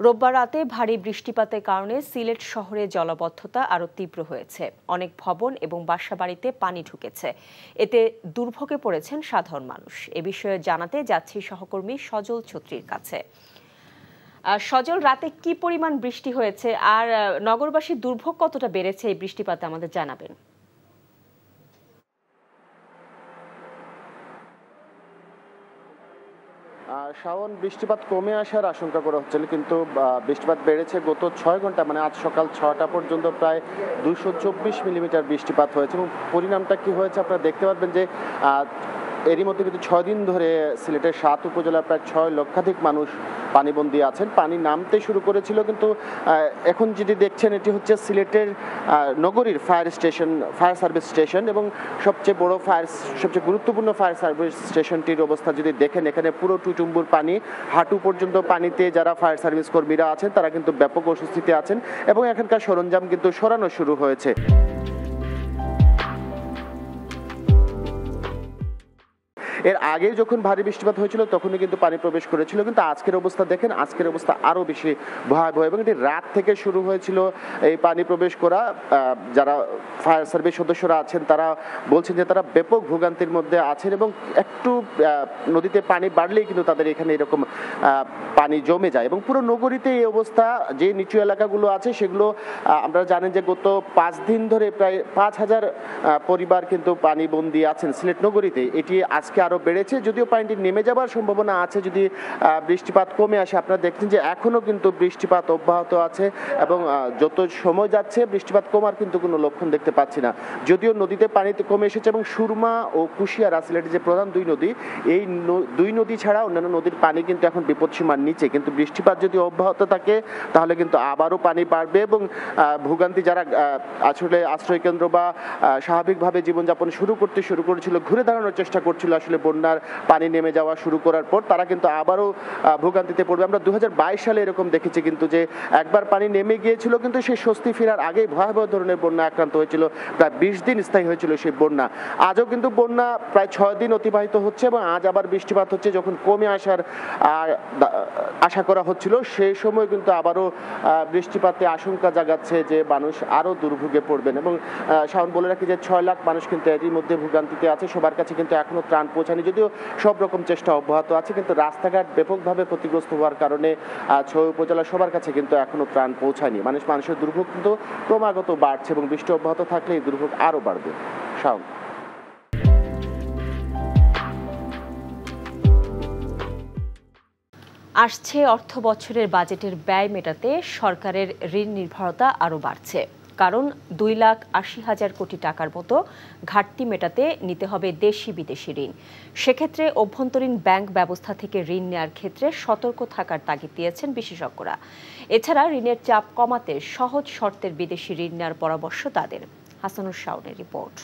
রোববার রাতে ভারী বৃষ্টিপাতের কারণে সিলেট শহরে জলাবদ্ধতা আরও তীব্র হয়েছে। অনেক ভবন এবং বাসাবাড়িতে পানি ঢুকেছে। এতে দুর্ভোগে পড়েছেন সাধারণ মানুষ। এ বিষয়ে জানাতে যাচ্ছি সহকর্মী সজল ছত্রীর কাছে। সজল, রাতে কি পরিমাণ বৃষ্টি হয়েছে আর নগরবাসীর দুর্ভোগ কতটা বেড়েছে এই বৃষ্টিপাতে আমাদের জানাবেন। শাওন, বৃষ্টিপাত কমে আসার আশঙ্কা করা হচ্ছিল, কিন্তু বৃষ্টিপাত বেড়েছে। গত 6 ঘন্টা মানে আজ সকাল 6টা পর্যন্ত প্রায় 224 মিলিমিটার বৃষ্টিপাত হয়েছে এবং পরিণামটা কি হয়েছে আপনারা দেখতে পাচ্ছেন যে এরই মধ্যে কিন্তু 6 দিন ধরে সিলেটের 7 উপজেলার প্রায় 6 লক্ষাধিক মানুষ পানিবন্দী আছেন। পানি নামতে শুরু করেছিল, কিন্তু এখন যেটি দেখছেন এটি হচ্ছে সিলেটের নগরীর ফায়ার সার্ভিস স্টেশন এবং সবচেয়ে গুরুত্বপূর্ণ ফায়ার সার্ভিস স্টেশনটির অবস্থা যদি দেখেন, এখানে পুরো টুটুম্বুর পানি, হাঁটু পর্যন্ত পানিতে যারা ফায়ার সার্ভিস কর্মীরা আছেন তারা কিন্তু ব্যাপক অস্বস্তিতে আছেন এবং এখানকার সরঞ্জাম কিন্তু সরানো শুরু হয়েছে। এর আগে যখন ভারী বৃষ্টিপাত হয়েছিল তখনই কিন্তু পানি প্রবেশ করেছিল, কিন্তু আজকের অবস্থা দেখেন, আজকের অবস্থা আরও বেশি ভয়াবহ এবং এটি রাত থেকে শুরু হয়েছিল এই পানি প্রবেশ করা। যারা ফায়ার সার্ভিস সদস্যরা আছেন তারা বলছেন যে তারা ব্যাপক ভোগান্তির মধ্যে আছেন এবং একটু নদীতে পানি বাড়লেই কিন্তু তাদের এখানে এরকম পানি জমে যায় এবং পুরো নগরীতে এই অবস্থা। যে নিচু এলাকাগুলো আছে সেগুলো আমরা জানেন যে গত 5 দিন ধরে প্রায় 5000 পরিবার কিন্তু পানিবন্দী আছেন সিলেট নগরীতে। এটি আজকে আরো বেড়েছে, যদিও পানিটি নেমে যাবার সম্ভাবনা আছে যদি বৃষ্টিপাত কমে আসে। আপনারা দেখছেন যে এখনো কিন্তু বৃষ্টিপাত অব্যাহত আছে এবং যত সময় যাচ্ছে বৃষ্টিপাত কমার কিন্তু কোনো লক্ষণ দেখতে পাচ্ছি না। যদিও নদীতে পানি কমে এসেছে এবং সুরমা ও কুশিয়ারা সিলেটের যে প্রধান দুই নদী, এই দুই নদী ছাড়া অন্যান্য নদীর পানি কিন্তু এখন বিপদসীমার নিচে। কিন্তু বৃষ্টিপাত যদি অব্যাহত থাকে তাহলে কিন্তু আবারও পানি বাড়বে এবং ভোগান্তি যারা আসলে আশ্রয়কেন্দ্র বা স্বাভাবিকভাবে জীবনযাপন শুরু করেছিল, ঘুরে দাঁড়ানোর চেষ্টা করছিল আসলে বন্যার পানি নেমে যাওয়া শুরু করার পর, তারা কিন্তু আবারও ভোগান্তিতে পড়বে। আমরা 2022 সালে এরকম দেখেছি কিন্তু যে একবার পানি নেমে গিয়েছিল, কিন্তু সেই স্বস্তি ফেরার আগেই ভয়াবহ ধরনের বন্যা আক্রান্ত হয়েছিল। প্রায় 20 দিন স্থায়ী হয়েছিল সেই বন্যা। আজও কিন্তু বন্যা প্রায় 6 দিন অতিবাহিত হচ্ছে এবং আজ আবার বৃষ্টিপাত হচ্ছে। যখন কমে আসার আশা করা হচ্ছিল সেই সময় কিন্তু আবারও বৃষ্টিপাতে আশঙ্কা জাগাচ্ছে যে মানুষ আরও দুর্ভোগে পড়বেন। এবং শাওন, বলে রাখি যে 6 লাখ মানুষ কিন্তু এরই মধ্যে ভোগান্তিতে আছে। সবার কাছে কিন্তু এখনো ত্রাণ পৌঁছায়নি, যদিও সব রকম চেষ্টা অব্যাহত আছে, কিন্তু রাস্তাঘাট ব্যাপকভাবে ক্ষতিগ্রস্ত হওয়ার কারণে 6 উপজেলা সবার কাছে কিন্তু এখনো ত্রাণ পৌঁছায়নি। মানুষের দুর্ভোগ কিন্তু ক্রমাগত বাড়ছে এবং বৃষ্টি অব্যাহত থাকলে এই দুর্ভোগ আরও বাড়বে। শাওন। আসছে অর্থ বছরের বাজেটের ব্যয় মেটাতে সরকারের ঋণ নির্ভরতা আরও বাড়ছে। কারণ 2,80,000 কোটি টাকার মতো ঘাটতি মেটাতে নিতে হবে দেশি বিদেশি ঋণ। সেক্ষেত্রে অভ্যন্তরীণ ব্যাংক ব্যবস্থা থেকে ঋণ নেওয়ার ক্ষেত্রে সতর্ক থাকার তাগিদ দিয়েছেন বিশেষজ্ঞরা। এছাড়া ঋণের চাপ কমাতে সহজ শর্তের বিদেশি ঋণ নেওয়ার পরামর্শ তাদের। হাসানুর শাওনের রিপোর্ট।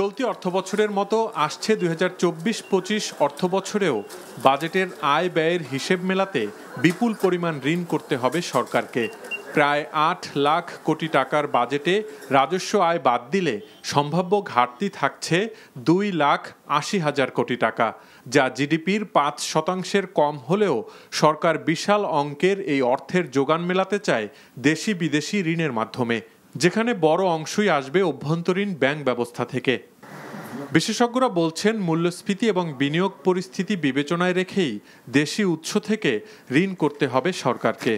চলতি অর্থবছরের মতো আসছে 2024-25 অর্থবছরেও বাজেটের আয় ব্যয়ের হিসেব মেলাতে বিপুল পরিমাণ ঋণ করতে হবে সরকারকে। প্রায় 8 লাখ কোটি টাকার বাজেটে রাজস্ব আয় বাদ দিলে সম্ভাব্য ঘাটতি থাকছে 2,80,000 কোটি টাকা, যা জিডিপির 5% কম হলেও সরকার বিশাল অঙ্কের এই অর্থের যোগান মেলাতে চায় দেশি বিদেশি ঋণের মাধ্যমে, যেখানে বড় অংশই আসবে অভ্যন্তরীণ ব্যাংক ব্যবস্থা থেকে। বিশেষজ্ঞরা বলছেন মূল্যস্ফীতি এবং বিনিয়োগ পরিস্থিতি বিবেচনায় রেখেই দেশি উৎস থেকে ঋণ করতে হবে সরকারকে।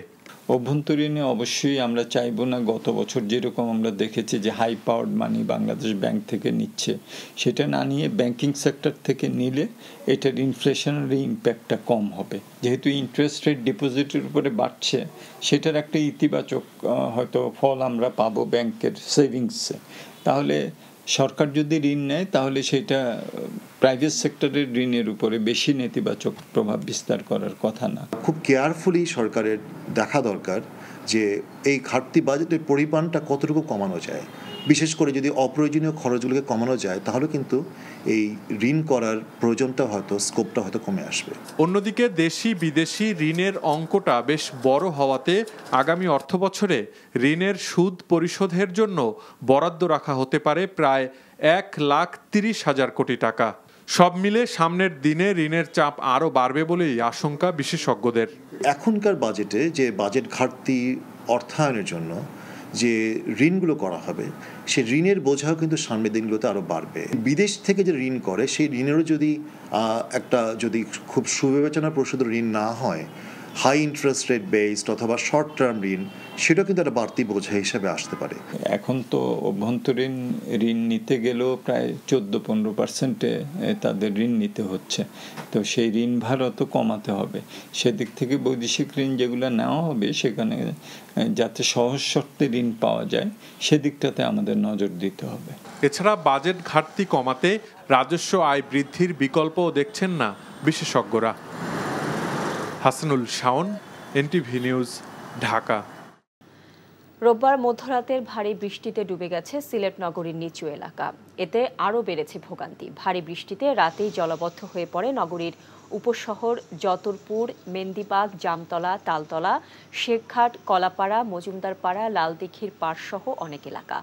অভ্যন্তরীণে অবশ্যই আমরা চাইবো না গত বছর যেরকম আমরা দেখেছি যে হাই পাওয়ার্ড মানি বাংলাদেশ ব্যাংক থেকে নিচ্ছে, সেটা না নিয়ে ব্যাংকিং সেক্টর থেকে নিলে এটার ইনফ্লেশনারি ইম্প্যাক্টটা কম হবে। যেহেতু ইন্টারেস্ট রেট ডিপোজিটের উপরে বাড়ছে, সেটার একটা ইতিবাচক হয়তো ফল আমরা পাবো ব্যাংকের সেভিংসে। তাহলে সরকার যদি ঋণ নেয় তাহলে সেটা প্রাইভেট সেক্টরের ঋণের উপরে বেশি নেতিবাচক প্রভাব বিস্তার করার কথা না। খুব কেয়ারফুলি সরকারের দেখা দরকার যে এই ঘাটতি বাজেটের পরিমাণটা কতটুকু কমানো যায়। বিশেষ করে যদি অপ্রয়োজনীয় খরচগুলোকে কমানো যায় তাহলে কিন্তু এই ঋণ করার প্রয়োজনটা হয়তো স্কোপটা হয়তো কমে আসবে। অন্যদিকে দেশি বিদেশি ঋণের অঙ্কটা বেশ বড় হওয়াতে আগামী অর্থবছরে ঋণের সুদ পরিশোধের জন্য বরাদ্দ রাখা হতে পারে প্রায় 1,30,000 কোটি টাকা। সব মিলে সামনের দিনে ঋণের চাপ আরও বাড়বে বলেই আশঙ্কা বিশেষজ্ঞদের। এখনকার বাজেটে যে বাজেট ঘাটতি অর্থায়নের জন্য যে ঋণগুলো করা হবে সেই ঋণের বোঝাও কিন্তু সামনের দিনগুলোতে আরও বাড়বে। বিদেশ থেকে যে ঋণ করে সেই ঋণেরও যদি খুব সুবিবেচনা প্রসূত ঋণ না হয়, হাই ইন্টারেস্ট রেট বেসড অথবা শর্ট টার্ম ঋণ, সেটা কিন্তু একটা বাড়তি বোঝা হিসেবে আসতে পারে। এখন তো অভ্যন্তরীণ ঋণ নিতে গেলেও প্রায় 14-15% তাদের ঋণ নিতে হচ্ছে। তো সেই ঋণ ভারও তো কমাতে হবে। সেদিক থেকে বৈদেশিক ঋণ যেগুলো নেওয়া হবে সেখানে যাতে সহজ শর্তে ঋণ পাওয়া যায় সেদিকটাতে আমাদের নজর দিতে হবে। এছাড়া বাজেট ঘাটতি কমাতে রাজস্ব আয় বৃদ্ধির বিকল্পও দেখছেন না বিশেষজ্ঞরা। Hasanul Shaon, NTV news, Dhaka. রোববার মধ্যরাতের ভারী বৃষ্টিতে ডুবে গেছে সিলেট নগরীর নিচু এলাকা। এতে আরও বেড়েছে ভোগান্তি। ভারী বৃষ্টিতে রাতেই জলবদ্ধ হয়ে পড়ে নগরীর উপশহর যতরপুর, মেন্দিবাগ, জামতলা, তালতলা, শেখঘাট, কলাপাড়া, মজুমদারপাড়া, লালদিঘির পাড়সহ অনেক এলাকা।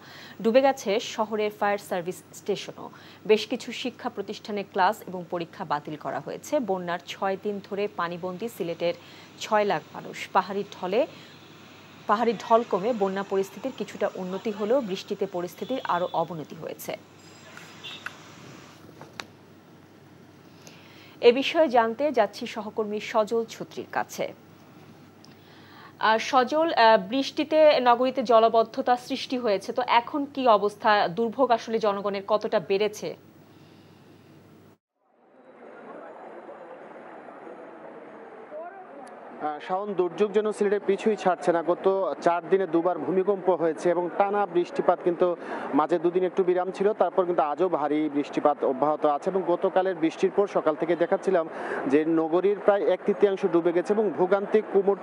ডুবে গেছে শহরের ফায়ার সার্ভিস স্টেশনও। বেশ কিছু শিক্ষা প্রতিষ্ঠানে ক্লাস এবং পরীক্ষা বাতিল করা হয়েছে। বন্যার 6 দিন ধরে পানিবন্দী সিলেটের 6 লাখ মানুষ। পাহাড়ি ঢল কমে বন্যা পরিস্থিতির কিছুটা উন্নতি হলেও বৃষ্টিতে পরিস্থিতির আরও অবনতি হয়েছে। এ বিষয়ে জানতে যাচ্ছি সহকর্মী সজল ছত্রীর কাছে। সজল, বৃষ্টিতে নগরীতে জলাবদ্ধতা সৃষ্টি হয়েছে, তো এখন কি অবস্থা? দুর্ভোগ আসলে জনগণের কতটা বেড়েছে? শাওন, দুর্যোগ যেন সিলেটের পিছুই ছাড়ছে না। গত 4 দিনে দুবার ভূমিকম্প হয়েছে এবং টানা বৃষ্টিপাত, কিন্তু মাঝে দুদিন একটু বিরাম ছিল, তারপর কিন্তু আজও ভারী বৃষ্টিপাত অব্যাহত আছে। এবং গতকালের বৃষ্টির পর সকাল থেকে দেখাচ্ছিলাম যে নগরীর প্রায় 1/3 ডুবে গেছে এবং ভোগান্তি কোমর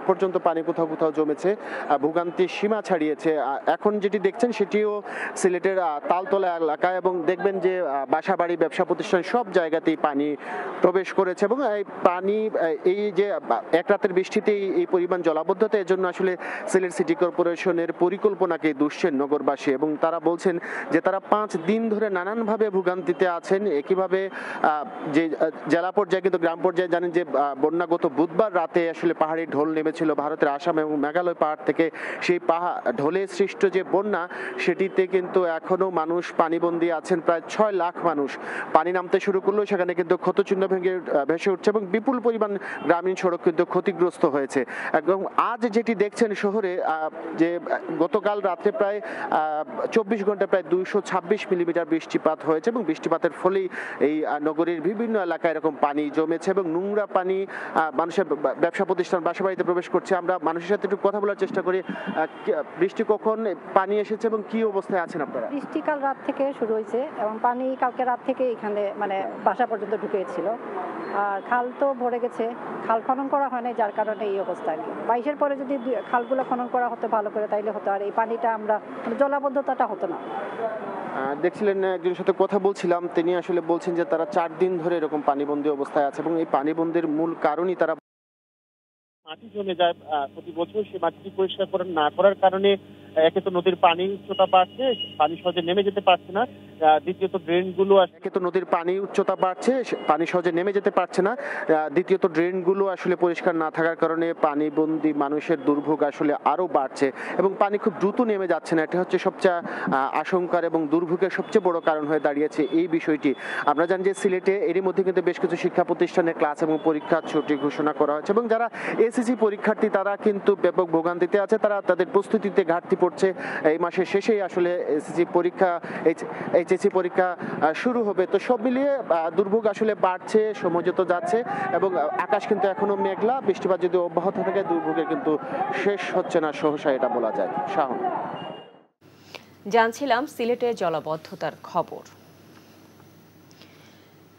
পর্যন্ত পানি কোথাও কোথাও জমেছে, ভোগান্তি সীমা ছাড়িয়েছে। এখন যেটি দেখছেন সেটিও সিলেটের তালতলা এলাকায়, এবং দেখবেন যে বাসাবাড়ি, ব্যবসা প্রতিষ্ঠান সব জায়গাতেই পানি প্রবেশ করেছে। এবং এই পানি, এই যে এক রাতের বৃষ্টিতেই এই পরিমাণ জলাবদ্ধতা, এর জন্য আসলে সিলেট সিটি কর্পোরেশনের পরিকল্পনাকে দুষছেন নগরবাসী। এবং তারা বলছেন যে তারা 5 দিন ধরে নানানভাবে ভোগান্তিতে আছেন। একইভাবে যে জেলা পর্যায়ে কিন্তু গ্রাম পর্যায়ে জানেন যে বন্যাগত বুধবার রাতে আসলে পাহাড়ি ঢল নেমেছিল ভারতের আসাম এবং মেঘালয় পাহাড় থেকে। সেই ঢলে সৃষ্ট যে বন্যা, সেটিতে কিন্তু এখনো মানুষ পানিবন্দী আছেন। প্রায় 6 লাখ মানুষ। পানি নামতে শুরু করলেও সেখানে কিন্তু ক্ষতচিহ্ন ভেসে উঠছে এবং বিপুল পরিমাণ গ্রামীণ সড়ক কিন্তু ক্ষতিগ্রস্ত হয়েছে। এবং আজ যেটি দেখছেন শহরে, যে গতকাল রাতে প্রায় 24 ঘন্টায় প্রায় 226 মিলিমিটার বৃষ্টিপাত হয়েছে এবং বৃষ্টিপাতের ফলেই এই নগরীর বিভিন্ন এলাকায় এরকম পানি জমেছে এবং নোংরা পানি মানুষের ব্যবসা প্রতিষ্ঠান, বাসাবাড়িতে প্রবেশ করছে। আমরা মানুষের সাথে একটু কথা বলার চেষ্টা করি। বৃষ্টি কখন পানি এসেছে এবং কি অবস্থায় আছেন আপনারা? বৃষ্টি কাল রাত থেকে শুরু হয়েছে এবং পানি কালকে রাত থেকে এখানে বাসা পর্যন্ত ঢুকেছিল। আর খাল তো ভরে গেছে, খাল খনন করা হয় না, যার কারণে এই অবস্থা আর কি। 22-এর পরে যদি খালগুলো খনন করা হতো ভালো করে তাইলে হতো, আর এই পানিটা আমরা জলাবদ্ধতাটা হতো না। দেখছিলেন, একজনের সাথে কথা বলছিলাম, তিনি আসলে বলছেন যে তারা 4 দিন ধরে এরকম পানিবন্দী অবস্থায় আছে এবং এই পানিবন্দির মূল কারণই তারা মাটি জমে যায় প্রতি বছর। সেই মাটিটি পরিষ্কার না করার কারণে একে তো নদীর পানির উচ্চতা বাড়ছে, পানি সহজে নেমে যেতে পারছে না। দ্বিতীয়ত ড্রেনগুলো, একে তো নদীর পানির উচ্চতা বাড়ছে, পানি সহজে নেমে যেতে পারছে না। দ্বিতীয়ত ড্রেনগুলো আসলে পরিষ্কার না থাকার কারণে পানিবন্দী মানুষের দুর্ভোগ আসলে আরো বাড়ছে এবং পানি খুব দ্রুত নেমে যাচ্ছে না। এটা হচ্ছে সবচেয়ে আশঙ্কার এবং দুর্ভোগের সবচেয়ে বড় কারণ হয়ে দাঁড়িয়েছে এই বিষয়টি। আমরা জানি যে সিলেটে এরই মধ্যে কিন্তু বেশ কিছু শিক্ষা প্রতিষ্ঠানের ক্লাস এবং পরীক্ষার ছুটি ঘোষণা করা হয়েছে এবং যারা এসএসসি পরীক্ষার্থী তারা কিন্তু ব্যাপক ভোগান্তিতে আছে। তারা তাদের প্রস্তুতিতে ঘাটতি পড়ছে। এই মাসের শেষেই আসলে এসএসসি পরীক্ষা, এইচএসসি পরীক্ষা শুরু হবে। তো সব মিলিয়ে দুর্ভোগ আসলে বাড়ছে, সময় যত যাচ্ছে এবং আকাশ কিন্তু এখনো মেঘলা। বৃষ্টিপাত যদি অব্যাহত থাকে দুর্ভোগের কিন্তু শেষ হচ্ছে না সহসা, এটা বলা যায়। শাহন, জানছিলাম সিলেটে জলাবদ্ধতার খবর।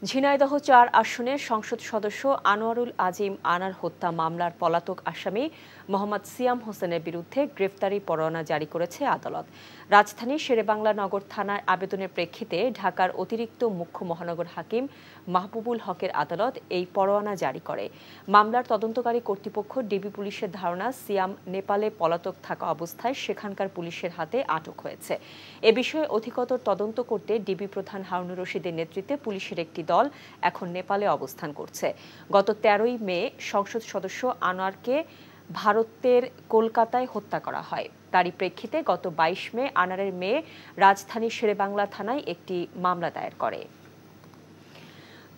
ঝিনাইদহ 4 আসনের সংসদ সদস্য আনোয়ারুল আজিম আনার হত্যা মামলার পলাতক আসামি মোহাম্মদ সিয়াম হোসেনের বিরুদ্ধে গ্রেফতারি পরোয়ানা জারি করেছে আদালত। রাজধানীর শেরেবাংলা নগর থানার আবেদনের প্রেক্ষিতে ঢাকার অতিরিক্ত মুখ্য মহানগর হাকিম মাহবুবুল হকের আদালত এই পরোয়ানা জারি করে। মামলার তদন্তকারী কর্তৃপক্ষ ডিবি পুলিশের ধারণা সিয়াম নেপালে পলাতক থাকা অবস্থায় সেখানকার পুলিশের হাতে আটক হয়েছে। এ বিষয়ে অধিকতর তদন্ত করতে ডিবি প্রধান হারুনুর রশিদের নেতৃত্বে পুলিশের একটি দল দল এখন নেপালে অবস্থান করছে। গত 13ই মে সংসদ সদস্য আনোয়ারকে ভারতের কলকাতায় হত্যা করা হয়। তারই প্রেক্ষিতে গত 22 মে আনারের মেয়ে রাজধানীর শেরেবাংলা থানায় একটি মামলা দায়ের করে।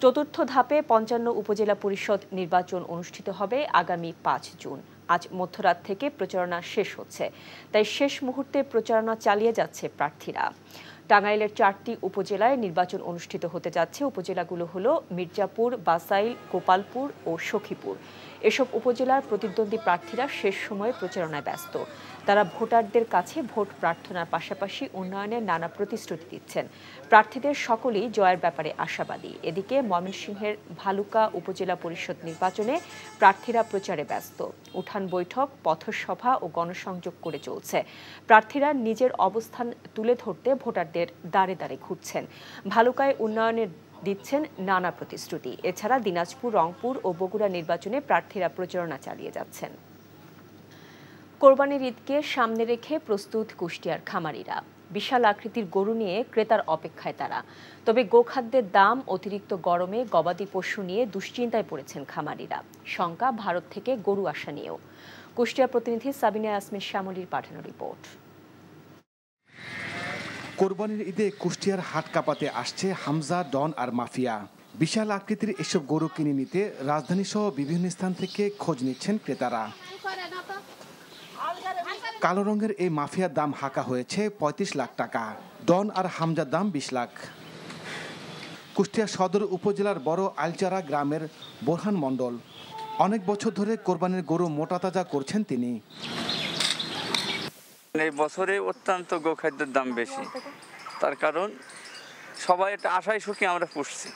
চতুর্থ ধাপে 55 উপজেলা পরিষদ নির্বাচন অনুষ্ঠিত হবে আগামী 5 জুন। আজ মধ্যরাত থেকে প্রচারণা শেষ হচ্ছে, তাই শেষ মুহূর্তে প্রচারণা চালিয়ে যাচ্ছে প্রার্থীরা। টাঙ্গাইলের 4টি উপজেলায় নির্বাচন অনুষ্ঠিত হতে যাচ্ছে। উপজেলাগুলো হলো মির্জাপুর, বাসাইল, গোপালপুর ও সখীপুর। এসব উপজেলার প্রতিদ্বন্দ্বী প্রার্থীরা শেষ সময়ে প্রচারণায় ব্যস্ত। তারা ভোটারদের কাছে ভোট প্রার্থনার পাশাপাশি উন্নয়নের নানা প্রতিশ্রুতি দিচ্ছেন। প্রার্থীদের সকলেই জয়ের ব্যাপারে আশাবাদী। এদিকে ময়মনসিংহের ভালুকা উপজেলা পরিষদ নির্বাচনে প্রার্থীরা প্রচারে ব্যস্ত। উঠান বৈঠক, পথসভা ও গণসংযোগ করে চলছে। প্রার্থীরা নিজের অবস্থান তুলে ধরতে ভোটারদের দাঁড়ে দাঁড়ে ঘুরছেন। ভালুকায় উন্নয়নের দিচ্ছেন নানা প্রতিশ্রুতি। এছাড়া দিনাজপুর, রংপুর ও বগুড়া নির্বাচনে প্রার্থীরা প্রচারণা চালিয়ে যাচ্ছেন। কোরবানির ঈদকে সামনে রেখে প্রস্তুত কুষ্টিয়ার খামারিরা। বিশাল আকৃতির গরু নিয়ে ক্রেতার অপেক্ষায় তারা। তবে গোখাদ্যের দাম, অতিরিক্ত গরমে গবাদি পশু নিয়ে দুশ্চিন্তায় পড়েছেন খামারিরা। শঙ্কা ভারত থেকে গরু আসা নিয়েও। কুষ্টিয়া প্রতিনিধি সাবিনা ইয়াসমিন শ্যামলীর পাঠানো রিপোর্ট। কোরবানির ঈদে কুষ্টিয়ার হাট কাঁপাতে আসছে হামজা, ডন আর মাফিয়া। বিশাল আকৃতির এসব গরু কিনে নিতে রাজধানী সহ বিভিন্ন স্থান থেকে খোঁজ নিচ্ছেন ক্রেতারা। কালো রঙের এই মাফিয়ার দাম হাঁকা হয়েছে 35 লাখ টাকা। ডন আর হামজার দাম 20 লাখ। কুষ্টিয়া সদর উপজেলার বড় আলচারা গ্রামের বোরহান মণ্ডল অনেক বছর ধরে কোরবানির গরু মোটা তাজা করছেন তিনি। এই বছরে অত্যন্ত গোখাদ্যের দাম বেশি, তার কারণ সবাই একটা আশায় সুখী আমরা পুষছি,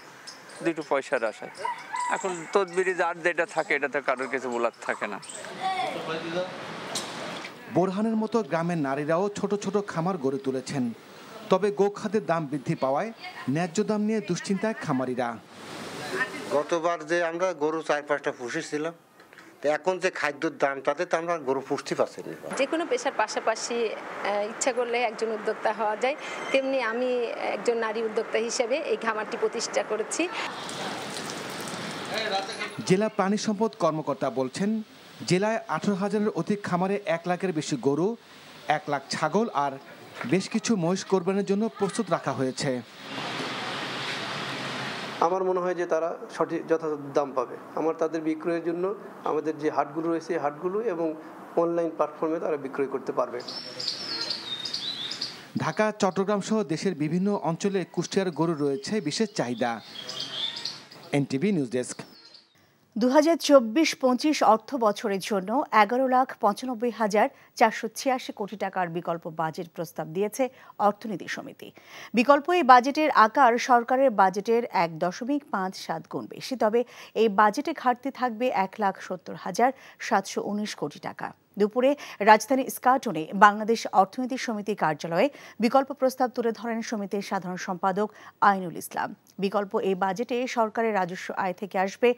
দুটো পয়সার আশায়। এখন তদবিরি যার যেটা থাকে এটা তো কারোর কিছু বলার থাকে না। বোরহানের মতো গ্রামের নারীরাও ছোট ছোট খামার গড়ে তুলেছেন। তবে গোখাদ্যের দাম বৃদ্ধি পাওয়ায় ন্যায্য দাম নিয়ে দুশ্চিন্তায় খামারিরা। গতবার যে আমরা গরু 4-5টা পুষেছিলাম, এখন যে খাদ্যের দাম তাতে তো আমরা গরু পুষতে পারছি না। যে কোনো পেশার পাশাপাশি ইচ্ছা করলে একজন উদ্যোক্তা হওয়া যায়, তেমনি আমি একজন নারী উদ্যোক্তা হিসেবে এই খামারটি প্রতিষ্ঠা করেছি। জেলা প্রাণী সম্পদ কর্মকর্তা বলছেন, জেলায় 18,000-এর অধিক খামারে 1 লাখের বেশি গরু, 1 লাখ ছাগল আর বেশ কিছু মহিষ কোরবানির জন্য প্রস্তুত রাখা হয়েছে। আমার মনে হয় যে তারা সঠিক যথাযথ দাম পাবে। আমার তাদের বিক্রয়ের জন্য আমাদের যে হাটগুলো রয়েছে হাটগুলো এবং অনলাইন প্ল্যাটফর্মে তারা বিক্রয় করতে পারবে। ঢাকা, চট্টগ্রাম সহ দেশের বিভিন্ন অঞ্চলে কুষ্টিয়ার গরু রয়েছে বিশেষ চাহিদা। NTV news desk. 2024-25 অর্থ বছরের জন্য 11,95,486 কোটি টাকার বিকল্প বাজেট প্রস্তাব দিয়েছে অর্থনীতি সমিতি। বিকল্প এই বাজেটের আকার সরকারের বাজেটের 1.57 গুণ বেশি। তবে এই বাজেটে ঘাটতি থাকবে 1,70,719 কোটি টাকা। দুপুরে রাজধানী স্কাটনে বাংলাদেশ অর্থনীতি সমিতি কার্যালয়ে বিকল্প প্রস্তাব তুলে ধরেন সমিতির সাধারণ সম্পাদক আইনুল ইসলাম। বিকল্প এই বাজেটে সরকারের রাজস্ব আয় থেকে আসবে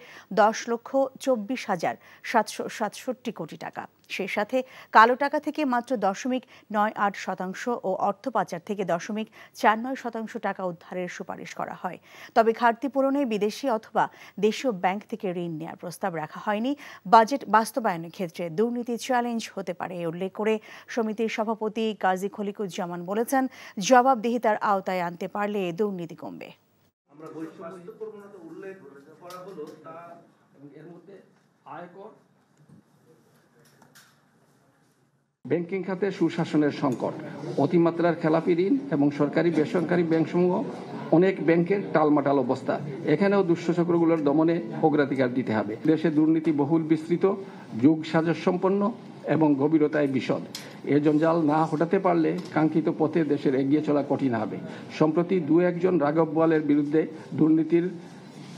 10,24,767 কোটি টাকা। সেই সাথে কালো টাকা থেকে মাত্র 0.98% ও অর্থ পাচার থেকে 0.49% টাকা উদ্ধারের সুপারিশ করা হয়। তবে ঘাটতি পূরণে বিদেশি অথবা দেশীয় ব্যাংক থেকে ঋণ নেওয়ার প্রস্তাব রাখা হয়নি। বাজেট বাস্তবায়নের ক্ষেত্রে দুর্নীতি চ্যালেঞ্জ হতে পারে উল্লেখ করে সমিতির সভাপতি কাজী খলিকুজ্জামান বলেছেন, জবাবদিহিতার আওতায় আনতে পারলে দুর্নীতি কমবে। আমরা বৈষম্য প্রবণতা উল্লেখ করা হলো তা এর মধ্যে আয়কর, ব্যাংকিং খাতে সুশাসনের সংকট, অতিমাত্রার খেলাপি ঋণ এবং সরকারি বেসরকারি ব্যাংকসমূহ অনেক ব্যাংকের টালমাটাল অবস্থা। এখানেও দুষ্টচক্রগুলোর দমনে অগ্রাধিকার দিতে হবে। দেশে দুর্নীতি বহুল বিস্তৃত, যুগ সাজস সম্পন্ন এবং গভীরতায় বিশদ। এ জঞ্জাল না হটাতে পারলে কাঙ্ক্ষিত পথে দেশের এগিয়ে চলা কঠিন হবে। সম্প্রতি 2-1 রাঘব বোয়ালের বিরুদ্ধে দুর্নীতির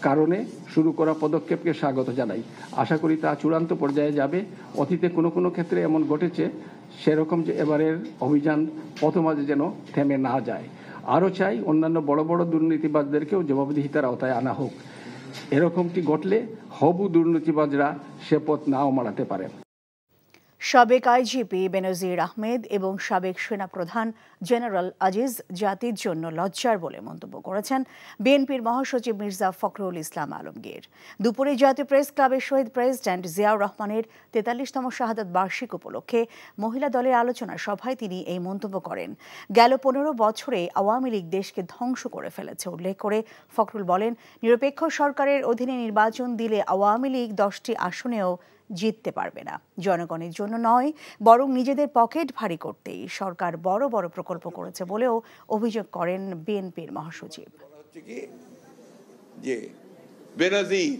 কারণে শুরু করা পদক্ষেপকে স্বাগত জানাই। আশা করি তা চূড়ান্ত পর্যায়ে যাবে। অতীতে কোনো কোনো ক্ষেত্রে এমন ঘটেছে, সেরকম যে এবারের অভিযান প্রথমাজে যেন থেমে না যায়। আরও চাই অন্যান্য বড় বড় দুর্নীতিবাজদেরকেও জবাবদিহিতার আওতায় আনা হোক। এরকমটি ঘটলে হবু দুর্নীতিবাজরা সে পথ নাও মারাতে পারে। সাবেক আইজিপি বেনজির আহমেদ এবং সাবেক সেনাপ্রধান জেনারেল আজিজ জাতির জন্য লজ্জার বলে মন্তব্য করেছেন বিএনপির মহাসচিব মির্জা ফখরুল ইসলাম আলমগীর। দুপুরে জাতীয় প্রেস ক্লাবের শহীদ প্রেসিডেন্ট জিয়াউর রহমানের ৪৩তম শাহাদাত বার্ষিক উপলক্ষে মহিলা দলের আলোচনা সভায় তিনি এই মন্তব্য করেন। গেল ১৫ বছরে আওয়ামী লীগ দেশকে ধ্বংস করে ফেলেছে উল্লেখ করে ফখরুল বলেন, নিরপেক্ষ সরকারের অধীনে নির্বাচন দিলে আওয়ামী লীগ 10টি আসনেও জিততে পারবে না। জনগণের জন্য নয়, বরং নিজেদের পকেট ভারী করতেই সরকার বড় বড় প্রকল্প করেছে বলেও অভিযোগ করেন বিএনপির মহাসচিব। যে বেনজির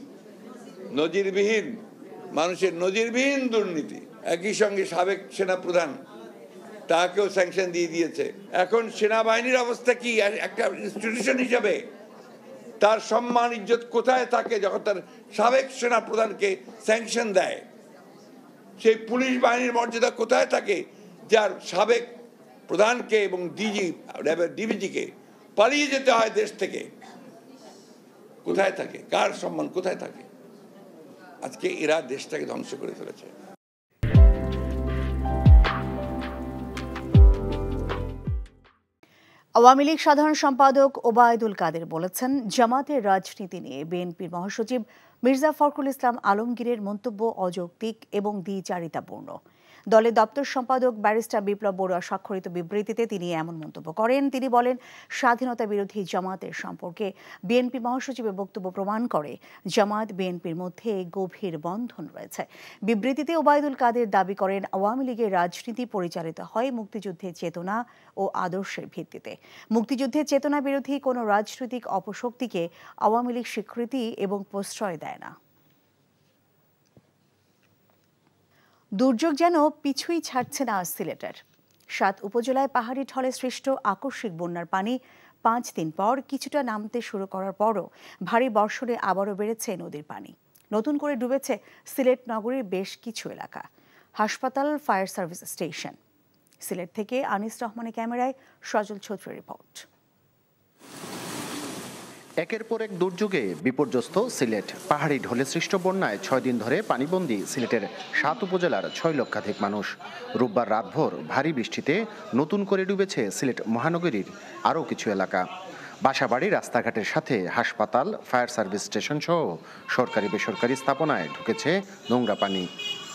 নজিরবিহীন, মানুষের নজিরবিহীন দুর্নীতি, একই সঙ্গে সাবেক সেনাপ্রধান তাকেও স্যাংশন দিয়ে দিয়েছে। এখন সেনাবাহিনীর অবস্থা কি? একটা ইনস্টিটিউশন হিসাবে তার সম্মান ইজ্জত কোথায় থাকে যখন তার সাবেক সেনাপ্রধানকে স্যাংশন দেয়? সেই পুলিশ বাহিনীর মর্যাদা কোথায় থাকে যার সাবেক প্রধানকে এবং ডিবিজিকে পালিয়ে যেতে হয় দেশ থেকে? কোথায় থাকে? কার সম্মান কোথায় থাকে? আজকে এরা দেশটাকে ধ্বংস করে ফেলেছে। আওয়ামী লীগ সাধারণ সম্পাদক ওবায়দুল কাদের বলেছেন, জামাতের রাজনীতি নিয়ে বিএনপির মহাসচিব মির্জা ফখরুল ইসলাম আলমগীরের মন্তব্য অযৌক্তিক এবং দ্বিচারিতাপূর্ণ। দলের দপ্তর সম্পাদক ব্যারিস্টার বিপ্লব বড়ুয়া স্বাক্ষরিত বিবৃতিতে তিনি এমন মন্তব্য করেন। তিনি বলেন, স্বাধীনতা বিরোধী জামাতের সম্পর্কে বিএনপি মহাসচিবের বক্তব্য প্রমাণ করে জামাত বিএনপির মধ্যে গভীর বন্ধন রয়েছে। বিবৃতিতে ওবায়দুল কাদের দাবি করেন, আওয়ামী লীগের রাজনীতি পরিচালিত হয় মুক্তিযুদ্ধের চেতনা ও আদর্শের ভিত্তিতে। মুক্তিযুদ্ধের চেতনা বিরোধী কোনো রাজনৈতিক অপশক্তিকে আওয়ামী লীগ স্বীকৃতি এবং প্রশ্রয় দেয় না। দুর্যোগ যেন পিছুই ছাড়ছে না সিলেটের। 7 উপজেলায় পাহাড়ি ঢলে সৃষ্ট আকস্মিক বন্যার পানি 5 দিন পর কিছুটা নামতে শুরু করার পরও ভারী বর্ষণে আবারও বেড়েছে নদীর পানি। নতুন করে ডুবেছে সিলেট নগরীর বেশ কিছু এলাকা, হাসপাতাল, ফায়ার সার্ভিস স্টেশন। সিলেট থেকে আনিস রহমানের ক্যামেরায় সজল ছত্রের রিপোর্ট। একের পর এক দুর্যোগে বিপর্যস্ত সিলেট। পাহাড়ি ঢলে সৃষ্ট বন্যায় 6 দিন ধরে পানিবন্দী সিলেটের 7 উপজেলার 6 লক্ষাধিক মানুষ। রোববার রাতভর ভারী বৃষ্টিতে নতুন করে ডুবেছে সিলেট মহানগরীর আরও কিছু এলাকা। বাসাবাড়ি, রাস্তাঘাটের সাথে হাসপাতাল, ফায়ার সার্ভিস স্টেশন সহ সরকারি বেসরকারি স্থাপনায় ঢুকেছে নোংরা পানি।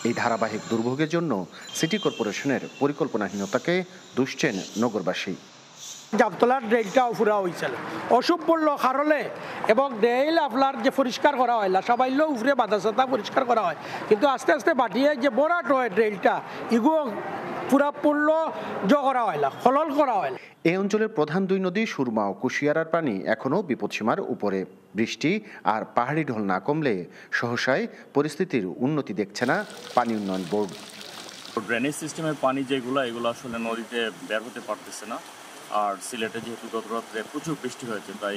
এই ধারাবাহিক দুর্ভোগের জন্য সিটি কর্পোরেশনের পরিকল্পনাহীনতাকে দুষছেন নগরবাসী। জামতলার ড্রেনটা ফুরা হয়েছিল, অসুখ পড়লো কারণে, এবং ড্রেন আপনার যে পরিষ্কার করা হয় না, সবাই উপরে বাধা সাথা পরিষ্কার করা হয়, কিন্তু আস্তে আস্তে বাটিয়ে যে বরাট হয় ড্রেনটা, এগুলো পুরা পড়লো করা হয় না, খনন করা হয় না। এই অঞ্চলের প্রধান 2 নদী সুরমা ও কুশিয়ারার পানি এখনও বিপদসীমার উপরে। বৃষ্টি আর পাহাড়ি ঢল না কমলে সহসায় পরিস্থিতির উন্নতি দেখছে না পানি উন্নয়ন বোর্ড। ড্রেনেজ সিস্টেমের পানি যেগুলো, এগুলো আসলে নদীতে বের হতে পারতেছে না। আর সিলেটে যেহেতু গত রাত্রে প্রচুর বৃষ্টি হয়েছে, তাই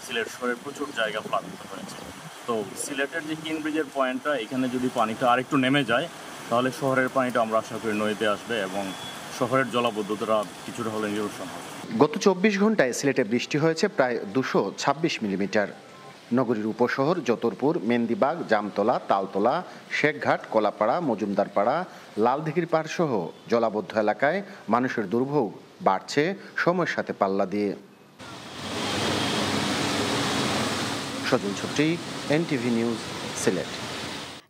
সিলেট শহরের প্রচুর জায়গা প্লাবিত হয়েছে। তো সিলেটের যে কিন ব্রিজের পয়েন্টটা, এখানে যদি পানিটা আরেকটু নেমে যায় তাহলে শহরের পানিটা আমরা আশা করি নদীতে আসবে এবং শহরের জলাবদ্ধতা কিছুটা হলে নিরসন হবে। গত 24 ঘন্টায় সিলেটে বৃষ্টি হয়েছে প্রায় 226 মিলিমিটার। নগরীর উপশহর যতরপুর, মেন্দিবাগ, জামতলা, তালতলা, শেখঘাট, কলাপাড়া, মজুমদারপাড়া, লালদিঘির পাড় সহ জলাবদ্ধ এলাকায় মানুষের দুর্ভোগ বাড়ছে সময়ের সাথে পাল্লা দিয়ে। Sajal Chhatri, NTV news, Sylhet.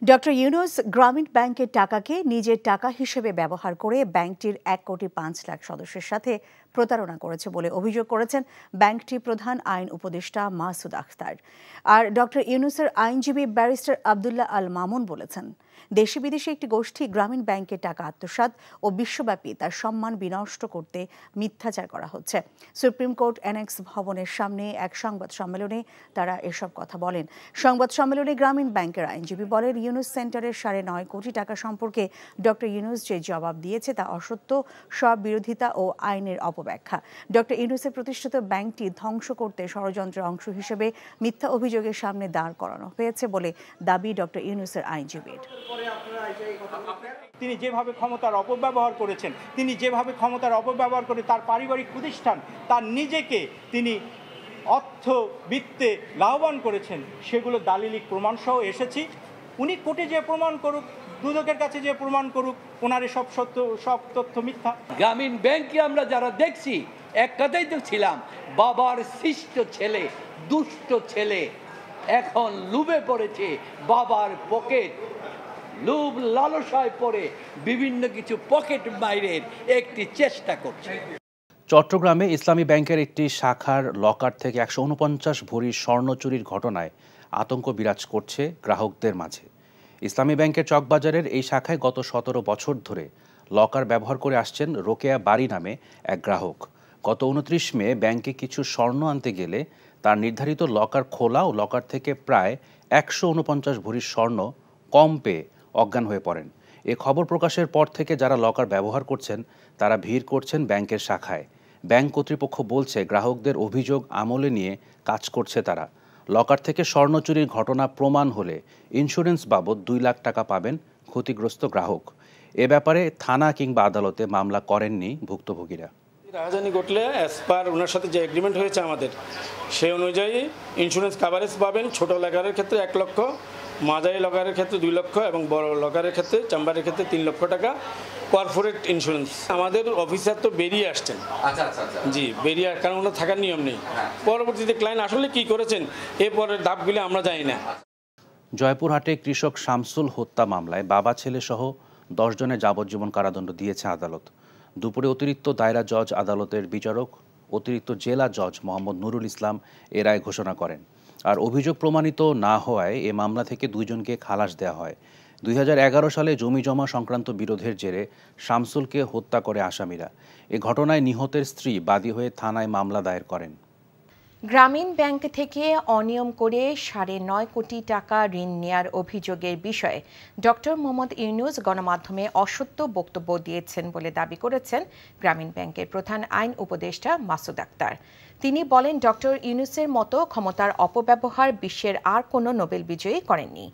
Doctor Yunus Grameen ব্যাংকের টাকাকে নিজের টাকা হিসেবে ব্যবহার করে ব্যাংকটির 1,05,00,000 সদস্যের সাথে প্রতারণা করেছে বলে অভিযোগ করেছেন ব্যাংকটির প্রধান আইন উপদেষ্টা মাসুদ আখতার। আর ডক্টর ইউনূসের আইনজীবী ব্যারিস্টার আব্দুল্লাহ আল মামুন বলেছেন, দেশে বিদেশে একটি গোষ্ঠী গ্রামীণ ব্যাংকের টাকা আত্মসাৎ ও বিশ্বব্যাপী তার সম্মান বিনষ্ট করতে মিথ্যাচার করা হচ্ছে। সুপ্রিম কোর্ট অ্যানেক্স ভবনের সামনে এক সংবাদ সম্মেলনে তারা এসব কথা বলেন। সংবাদ সম্মেলনে গ্রামীণ ব্যাংকের আইনজীবী বলেন, ইউনূস সেন্টারের 9.5 কোটি টাকা সম্পর্কে ডক্টর ইউনূস যে জবাব দিয়েছে তা অসত্য, সব বিরোধিতা ও আইনের অপব্যাখ্যা। ডক্টর ইউনূসের প্রতিষ্ঠিত ব্যাংকটি ধ্বংস করতে ষড়যন্ত্রের অংশ হিসেবে মিথ্যা অভিযোগের সামনে দাঁড় করানো হয়েছে বলে দাবি ডক্টর ইউনূসের আইনজীবীর। তিনি যেভাবে ক্ষমতার অপব্যবহার করেছেন, তিনি যেভাবে ক্ষমতার অপব্যবহার করে তার পারিবারিক প্রতিষ্ঠান, তার নিজেকে তিনি অর্থবিত্তে লাভবান করেছেন, সেগুলো দালিলিক প্রমাণসহ এসেছি। উনি কোর্টে যে প্রমাণ করুক, দুদকের কাছে যে প্রমাণ করুক, ওনার সব তথ্য মিথ্যা। গ্রামীণ ব্যাংকে আমরা যারা দেখছি এক কথাই তো ছিলাম, বাবার শিষ্ট ছেলে, দুষ্ট ছেলে এখন লুবে পড়েছে বাবার পকেট, লোভ লালসায় পড়ে বিভিন্ন কিছু পকেট মাইরের একটি চেষ্টা করছে। চট্টগ্রামে ইসলামী ব্যাংকের একটি শাখার লকার থেকে 149 ভরি স্বর্ণ চুরির ঘটনায় আতঙ্ক বিরাজ করছে গ্রাহকদের মাঝে। ইসলামী ব্যাংকের চকবাজারের এই শাখায় গত 17 বছর ধরে লকার ব্যবহার করে আসছেন রোকেয়া বাড়ি নামে এক গ্রাহক। গত 29 মে ব্যাংকে কিছু স্বর্ণ আনতে গেলে তার নির্ধারিত লকার খোলা ও লকার থেকে প্রায় 149 ভরি স্বর্ণ কম পেয়ে অজ্ঞান হয়ে পড়েন। এ খবর প্রকাশের পর থেকে যারা লকার ব্যবহার করছেন তারা ভিড় করছেন ব্যাংকের শাখায়। ব্যাংক কর্তৃপক্ষ বলছে গ্রাহকদের অভিযোগ আমলে নিয়ে কাজ করছে তারা। লকার থেকে স্বর্ণ চুরির ঘটনা প্রমাণ হলে ইন্স্যুরেন্স বাবদ 2 লাখ টাকা পাবেন ক্ষতিগ্রস্ত গ্রাহক। এ ব্যাপারে থানা কিংবা আদালতে মামলা করেননি ভুক্তভোগীরা। রাজধানী ঘটলে অ্যাজ পার ওনার সাথে যে এগ্রিমেন্ট হয়েছে আমাদের, সেই অনুযায়ী ইন্স্যুরেন্স কাভারেজ পাবেন। ছোট লকারের ক্ষেত্রে 1 লক্ষ, মাঝারি লকারের ক্ষেত্রে 2 লক্ষ এবং বড় লকারের ক্ষেত্রে চেম্বারের ক্ষেত্রে 3 লক্ষ টাকা কর্পোরেট ইন্স্যুরেন্স। আমাদের অফিসার তো বেরিয়ে আসছেন, জি বেরিয়ে, কারণ ওনার থাকার নিয়ম নেই। পরবর্তীতে ক্লায়েন্ট আসলে কি করেছেন এরপরের ধাপগুলি আমরা জানি না। জয়পুরহাটে কৃষক শামসুল হত্যা মামলায় বাবা ছেলে সহ 10 জনের যাবজ্জীবন কারাদণ্ড দিয়েছে আদালত। দুপুরে অতিরিক্ত দায়রা জজ আদালতের বিচারক অতিরিক্ত জেলা জজ মোহাম্মদ নুরুল ইসলাম এ রায় ঘোষণা করেন। আর অভিযোগ প্রমাণিত না হওয়ায় এ মামলা থেকে 2 জনকে খালাস দেওয়া হয়। 2011 সালে জমি জমা সংক্রান্ত বিরোধের জেরে শামসুলকে হত্যা করে আসামিরা। এ ঘটনায় নিহতের স্ত্রী বাদী হয়ে থানায় মামলা দায়ের করেন। গ্রামীণ ব্যাংক থেকে অনিয়ম করে 9.5 কোটি টাকা ঋণ নেয়ার অভিযোগের বিষয়ে ডক্টর মোহাম্মদ ইউনূস গণমাধ্যমে অসত্য বক্তব্য দিয়েছেন বলে দাবি করেছেন গ্রামীণ ব্যাংকের প্রধান আইন উপদেষ্টা মাসুদ আক্তার। তিনি বলেন, ডক্টর ইউনূসের মতো ক্ষমতার অপব্যবহার বিশ্বের আর কোনো নোবেল বিজয়ী করেননি।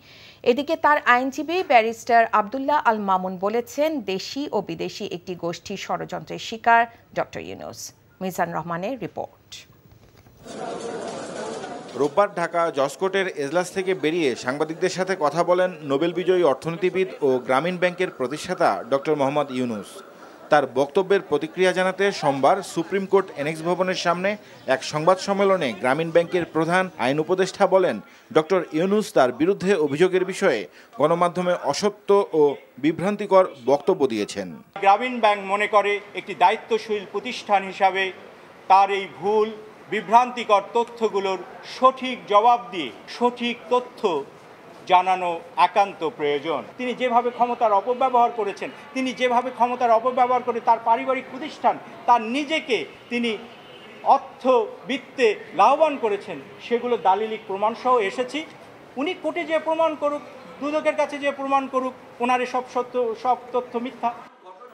এদিকে তার আইনজীবী ব্যারিস্টার আব্দুল্লাহ আল মামুন বলেছেন, দেশি ও বিদেশি একটি গোষ্ঠী ষড়যন্ত্রের শিকার ডক্টর ইউনূস। মিজান রহমানের রিপোর্ট। রোববার ঢাকা জজকোর্টের এজলাস থেকে বেরিয়ে সাংবাদিকদের সাথে কথা বলেন নোবেল বিজয়ী অর্থনীতিবিদ ও গ্রামীণ ব্যাংকের প্রতিষ্ঠাতা ডক্টর মোহাম্মদ ইউনূস। তার বক্তব্যের প্রতিক্রিয়া জানাতে সোমবার সুপ্রিম কোর্ট এনেক্স ভবনের সামনে এক সংবাদ সম্মেলনে গ্রামীণ ব্যাংকের প্রধান আইন উপদেষ্টা বলেন, ডক্টর ইউনূস তার বিরুদ্ধে অভিযোগের বিষয়ে গণমাধ্যমে অসত্য ও বিভ্রান্তিকর বক্তব্য দিয়েছেন। গ্রামীণ ব্যাংক মনে করে একটি দায়িত্বশীল প্রতিষ্ঠান হিসাবে তার এই ভুল বিভ্রান্তিকর তথ্যগুলোর সঠিক জবাব দিয়ে সঠিক তথ্য জানানো একান্ত প্রয়োজন। তিনি যেভাবে ক্ষমতার অপব্যবহার করেছেন, তিনি যেভাবে ক্ষমতার অপব্যবহার করে তার পারিবারিক প্রতিষ্ঠান, তার নিজেকে তিনি অর্থবিত্তে লাভবান করেছেন, সেগুলো দালিলিক প্রমাণসহ এসেছি। উনি কোর্টে যে প্রমাণ করুক, দুদকের কাছে যে প্রমাণ করুক, ওনার সব তথ্য মিথ্যা।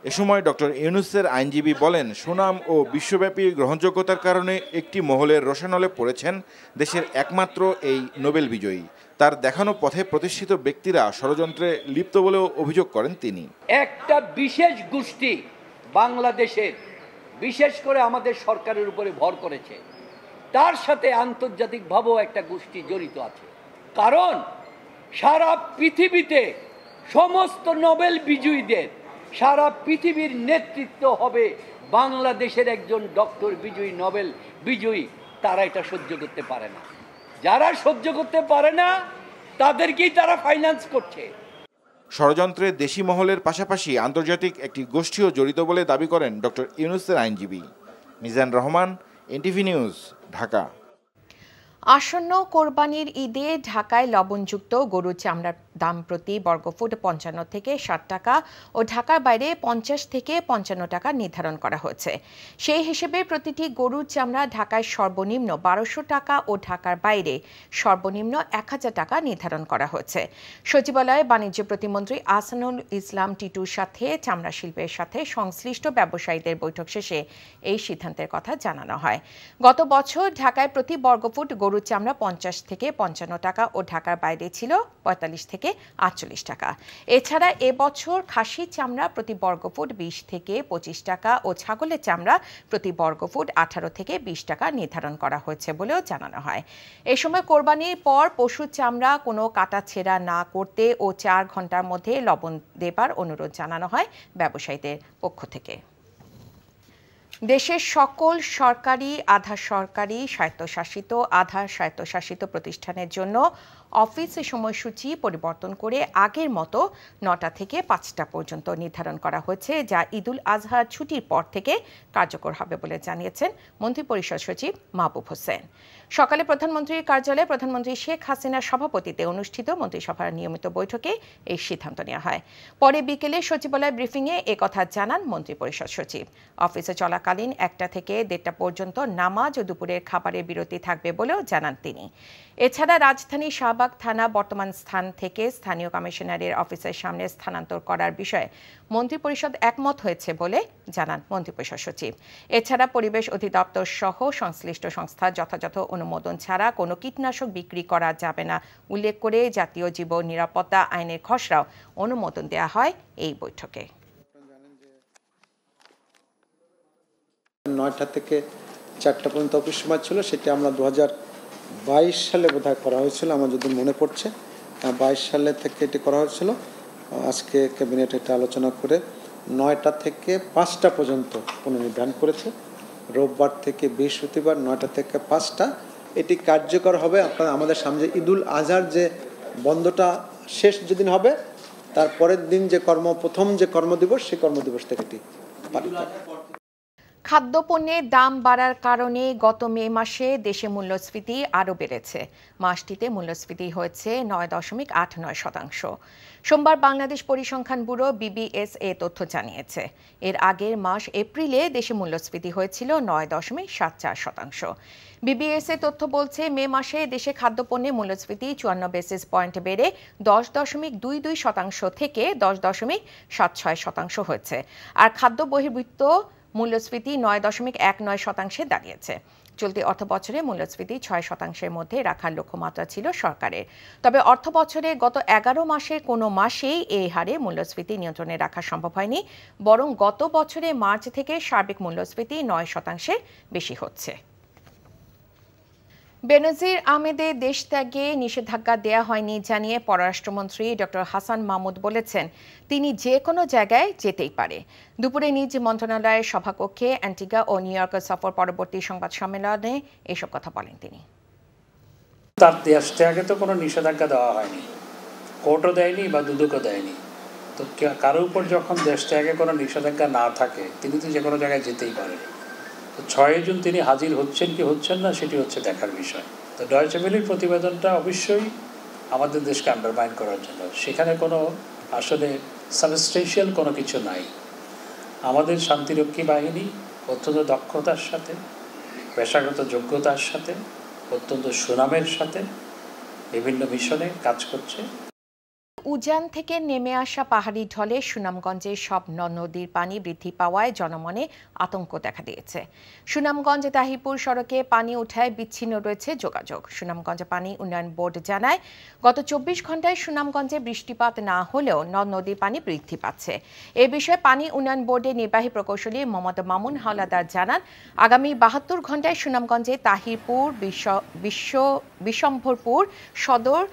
এ সময় ডক্টর ইউনূসের আইনজীবী বলেন, সুনাম ও বিশ্বব্যাপী গ্রহণযোগ্যতার কারণে একটি মহলের রোশানলে পড়েছেন দেশের একমাত্র এই নোবেল বিজয়ী। তার দেখানো পথে প্রতিষ্ঠিত ব্যক্তিরা ষড়যন্ত্রে লিপ্ত বলেও অভিযোগ করেন তিনি। একটা বিশেষ গোষ্ঠী বাংলাদেশের, বিশেষ করে আমাদের সরকারের উপরে ভর করেছে, তার সাথে আন্তর্জাতিকভাবেও একটা গোষ্ঠী জড়িত আছে। কারণ সারা পৃথিবীতে সমস্ত নোবেল বিজয়ীদের সারা পৃথিবীর নেতৃত্ব হবে বাংলাদেশের একজন ডক্টর বিজয়ী, নোবেল বিজয়ী। তারা এটা সহ্য করতে পারে না। যারা সহ্য করতে পারে না তাদেরকেই তারা ফাইন্যান্স করছে। ষড়যন্ত্রে দেশি মহলের পাশাপাশি আন্তর্জাতিক একটি গোষ্ঠীও জড়িত বলে দাবি করেন ডক্টর ইউনূসের আইনজীবী। Mizan Rahman, NTV news, Dhaka. আসন্ন কোরবানির ঈদে ঢাকায় লবণযুক্ত গরুর চামড়ার দাম প্রতি বর্গফুট 55 থেকে 60 টাকা ও ঢাকার বাইরে 50 থেকে 55 টাকা নির্ধারণ করা হয়েছে। সেই হিসেবে প্রতিটি গরুর চামড়া ঢাকায় সর্বনিম্ন 1200 টাকা ও ঢাকার বাইরে সর্বনিম্ন 1000 টাকা নির্ধারণ করা হয়েছে। সচিবালয়ে বাণিজ্য প্রতিমন্ত্রী আহসানুল ইসলাম টিটুর সাথে চামড়া শিল্পের সাথে সংশ্লিষ্ট ব্যবসায়ীদের বৈঠক শেষে এই সিদ্ধান্তের কথা জানানো হয়। গত বছর ঢাকায় প্রতি বর্গফুট গরু গরুর চামড়া 50 থেকে 55 টাকা ও ঢাকার বাইরে ছিল 45 থেকে 48 টাকা। এছাড়া এবছর খাসির চামড়া প্রতি বর্গফুট 20 থেকে 25 টাকা ও ছাগলের চামড়া প্রতি বর্গফুট 18 থেকে 20 টাকা নির্ধারণ করা হয়েছে বলেও জানানো হয়। এ সময় কোরবানির পর পশুর চামড়া কোনো কাটাছেঁড়া না করতে ও 4 ঘন্টার মধ্যে লবণ দেবার অনুরোধ জানানো হয় ব্যবসায়ীদের পক্ষ থেকে। দেশের সকল সরকারি, আধা সরকারি, স্বায়ত্তশাসিত, আধা স্বায়ত্তশাসিত প্রতিষ্ঠানের জন্য অফিসের সময়সূচি পরিবর্তন করে আগের মতো 9টা থেকে 5টা পর্যন্ত নির্ধারণ করা হয়েছে, যা ঈদুল আজহার ছুটির পর থেকে কার্যকর হবে বলে জানিয়েছেন মন্ত্রিপরিষদ সচিব মাহবুব হোসেন। সকালে প্রধানমন্ত্রীর কার্যালয়ে প্রধানমন্ত্রী শেখ হাসিনার সভাপতিত্বে অনুষ্ঠিত মন্ত্রিসভার নিয়মিত বৈঠকে এই সিদ্ধান্ত নেওয়া হয়। পরে বিকেলে সচিবালয় ব্রিফিংয়ে একথা জানান মন্ত্রিপরিষদ সচিব। অফিসে চলাকালীন 1টা থেকে 1:30টা পর্যন্ত নামাজ ও দুপুরের খাবারের বিরতি থাকবে বলেও জানান তিনি। এছাড়া রাজধানী শাহবাগ থানা বর্তমান স্থান থেকে স্থানীয় কমিশনারের অফিসের সামনে স্থানান্তর করার বিষয়ে মন্ত্রিপরিষদ একমত হয়েছে বলে জানান মন্ত্রিপরিষদ সচিব। এছাড়া পরিবেশ অধিদপ্তর সহ সংশ্লিষ্ট সংস্থার যথাযথ অনুমোদন ছাড়া কোনো কীটনাশক বিক্রি করা যাবে না উল্লেখ করে জাতীয় জীব নিরাপত্তা আইনের খসড়াও অনুমোদন দেওয়া হয় এই বৈঠকে। 9টা থেকে 4টা পর্যন্ত অফিস সময় ছিল, সেটা আমরা 2022 সালে বোধহয় করা হয়েছিল, আমার যদি মনে পড়ছে 22 সালে থেকে এটি করা হয়েছিল। আজকে ক্যাবিনেট এটা আলোচনা করে 9টা থেকে 5টা পর্যন্ত পুনর্নির্ধারণ করেছে। রোববার থেকে বৃহস্পতিবার 9টা থেকে 5টা এটি কার্যকর হবে। আপনারা আমাদের সামনে ঈদুল আজহার যে বন্ধটা শেষ যেদিন হবে তার পরের দিন যে প্রথম যে কর্মদিবস, সেই কর্মদিবস থেকে এটি পালিত হবে। খাদ্যপণ্যের দাম বাড়ার কারণে গত মে মাসে দেশে মূল্যস্ফীতি আরও বেড়েছে। মাসটিতে মূল্যস্ফীতি হয়েছে 9.89%। সোমবার বাংলাদেশ পরিসংখ্যান ব্যুরো BBS এ তথ্য জানিয়েছে। এর আগের মাস এপ্রিলে দেশে মূল্যস্ফীতি হয়েছিল 9.74%। BBS এর তথ্য বলছে মে মাসে দেশে খাদ্যপণ্যে মূল্যস্ফীতি 54 বেসিস পয়েন্ট বেড়ে 10.22% থেকে 10.76% হয়েছে। আর খাদ্য বহির্ভূত মূল্যস্ফীতি 9.19% দাঁড়িয়েছে। চলতি অর্থবছরে মূল্যস্ফীতি 6% মধ্যে রাখার লক্ষ্যমাত্রা ছিল সরকারের। তবে অর্থবছরে গত 11 মাসের কোনো মাসেই এই হারে মূল্যস্ফীতি নিয়ন্ত্রণে রাখা সম্ভব হয়নি, বরং গত বছরে মার্চ থেকে সার্বিক মূল্যস্ফীতি 9% বেশি হচ্ছে। বেনজির আহমেদের দেশ ত্যাগে নিষেধাজ্ঞা দেয়া হয়নি জানিয়ে পররাষ্ট্রমন্ত্রী ডক্টর হাসান মাহমুদ বলেছেন, তিনি যে কোনো জায়গায় যেতেই পারে। দুপুরে নিজ মন্ত্রণালয়ের সভাকক্ষে অ্যান্টিগা ও নিউ ইয়র্কের সফর পরবর্তী সংবাদ সম্মেলনে এসব কথা বলেন তিনি। তার দেশ ত্যাগে তো কোনো নিষেধাজ্ঞা দেওয়া হয়নি, কোর্টও দেয়নি বা দুদকও দেয়নি। তো কারোর উপর যখন দেশ ত্যাগে কোনো নিষেধাজ্ঞা না থাকে, তিনি তো যে কোনো জায়গায় যেতেই পারেন। তো 6 জুন তিনি হাজির হচ্ছেন কি হচ্ছেন না, সেটি হচ্ছে দেখার বিষয়। তো ডয়েচে ভেলের প্রতিবেদনটা অবশ্যই আমাদের দেশকে আন্ডারমাইন করার জন্য, সেখানে কোনো আসলে সাবস্টেন্সিয়াল কোনো কিছু নাই। আমাদের শান্তিরক্ষী বাহিনী অত্যন্ত দক্ষতার সাথে, পেশাগত যোগ্যতার সাথে, অত্যন্ত সুনামের সাথে বিভিন্ন মিশনে কাজ করছে। উজান থেকে নেমে আসা পাহাড়ি ঢলে সুনামগঞ্জে সব নদীর পানি বৃদ্ধি পাওয়ায় জনমনে আতঙ্ক দেখা দিয়েছে। সুনামগঞ্জ তাহিরপুর সড়কে পানি ওঠায় বিচ্ছিন্ন রয়েছে যোগাযোগ। সুনামগঞ্জ পানি উন্নয়ন বোর্ড জানায়, গত 24 ঘন্টায় সুনামগঞ্জে বৃষ্টিপাত না হলেও নদীর পানি বৃদ্ধি পাচ্ছে। এ বিষয়ে পানি উন্নয়ন বোর্ডের নির্বাহী প্রকৌশলী মোহাম্মদ মামুন হাওলাদার জানান, আগামী 72 ঘন্টায় সুনামগঞ্জে তাহিরপুর, বিশম্ভরপুর সদর,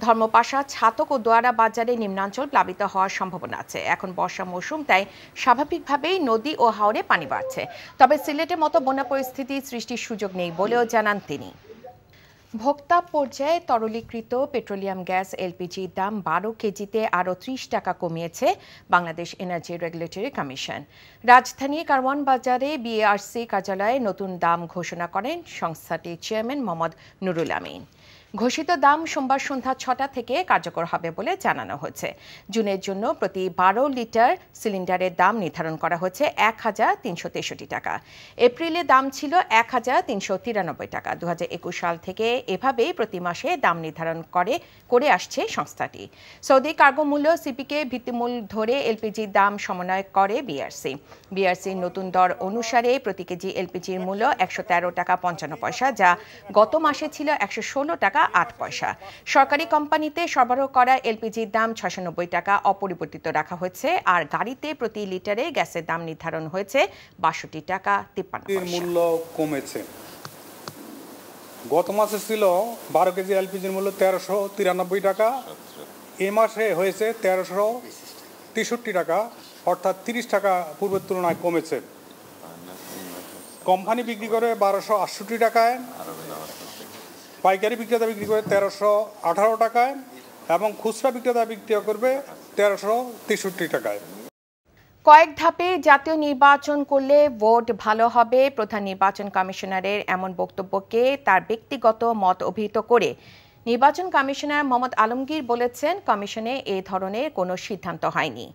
ধর্মপাশা, ছাতক ও দোয়ারা বাজারে নিম্নাঞ্চল প্লাবিত হওয়ার সম্ভাবনা আছে। এখন বর্ষা মৌসুম, তাই স্বাভাবিকভাবেই নদী ও হাওরে পানি বাড়ছে। তবে সিলেটের মতো বন্যা পরিস্থিতি সৃষ্টির সুযোগ নেই বলেও জানান তিনি। ভোক্তা পর্যায়ে তরলীকৃত পেট্রোলিয়াম গ্যাস LPG দাম 12 কেজিতে আরও 30 টাকা কমিয়েছে বাংলাদেশ এনার্জি রেগুলেটরি কমিশন। রাজধানী কারওয়ান বাজারে BARC কার্যালয়ে নতুন দাম ঘোষণা করেন সংস্থাটির চেয়ারম্যান মোহাম্মদ নুরুল আমিন। ঘোষিত দাম সোমবার সন্ধ্যা 6টা থেকে কার্যকর হবে বলে জানানো হয়েছে। জুনের জন্য প্রতি 12 লিটার সিলিন্ডারের দাম নির্ধারণ করা হয়েছে 1363 টাকা। এপ্রিলে দাম ছিল 1393 টাকা। 2021 সাল থেকে এভাবেই প্রতি মাসে দাম নির্ধারণ করে আসছে সংস্থাটি। সৌদি কার্গো মূল্য সিপিকে ভিত্তিমূল ধরে এলপিজির দাম সমন্বয় করে বিআরসি। বিআরসির নতুন দর অনুসারে প্রতি কেজি এলপিজির মূল্য 113 টাকা 55 পয়সা, যা গত মাসে ছিল 116 টাকা 8 পয়সা। সরকারি কোম্পানিতে সরবরাহ করা এলপিজির দাম 690 টাকা অপরিবর্তিত রাখা হয়েছে, আর গাড়িতে প্রতি লিটারে গ্যাসের দাম নির্ধারণ হয়েছে 62 টাকা 53 পয়সা। মূল্য কমেছে। গত মাসে ছিল 12 কেজি এলপিজির মূল্য 1393 টাকা, এই মাসে হয়েছে 1363 টাকা, অর্থাৎ 30 টাকা পূর্বের তুলনায় কমেছে। কোম্পানি বিক্রি করে 1268 টাকায়, পাইকারি বিক্রেতা বিক্রি করে 1318 টাকায় এবং খুচরা বিক্রেতা বিক্রি করবে 1363 টাকায়। কয়েক ধাপে জাতীয় নির্বাচন করলে ভোট ভালো হবে, প্রধান নির্বাচন কমিশনারের এমন বক্তব্যকে তার ব্যক্তিগত মত অভিহিত করে নির্বাচন কমিশনার মোহাম্মদ আলমগীর বলেছেন, কমিশনে এ ধরনের কোনো সিদ্ধান্ত হয়নি।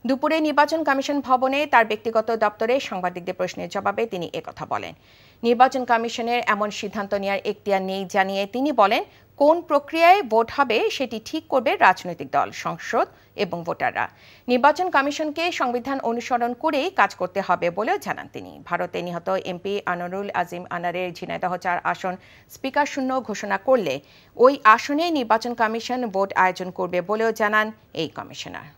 দুপুরে নির্বাচন কমিশন ভবনে তার ব্যক্তিগত দপ্তরে সাংবাদিকদের প্রশ্নের জবাবে তিনি একথা বলেন। নির্বাচন কমিশনের এমন সিদ্ধান্ত নেওয়ার এখতিয়ার নেই জানিয়ে তিনি বলেন, কোন প্রক্রিয়ায় ভোট হবে সেটি ঠিক করবে রাজনৈতিক দল, সংসদ এবং ভোটাররা। নির্বাচন কমিশনকে সংবিধান অনুসরণ করেই কাজ করতে হবে বলেও জানান তিনি। ভারতে নিহত এমপি আনোয়ারুল আজিম আনারের ঝিনাইদহ 4 আসন স্পিকার শূন্য ঘোষণা করলে ওই আসনে নির্বাচন কমিশন ভোট আয়োজন করবে বলেও জানান এই কমিশনার।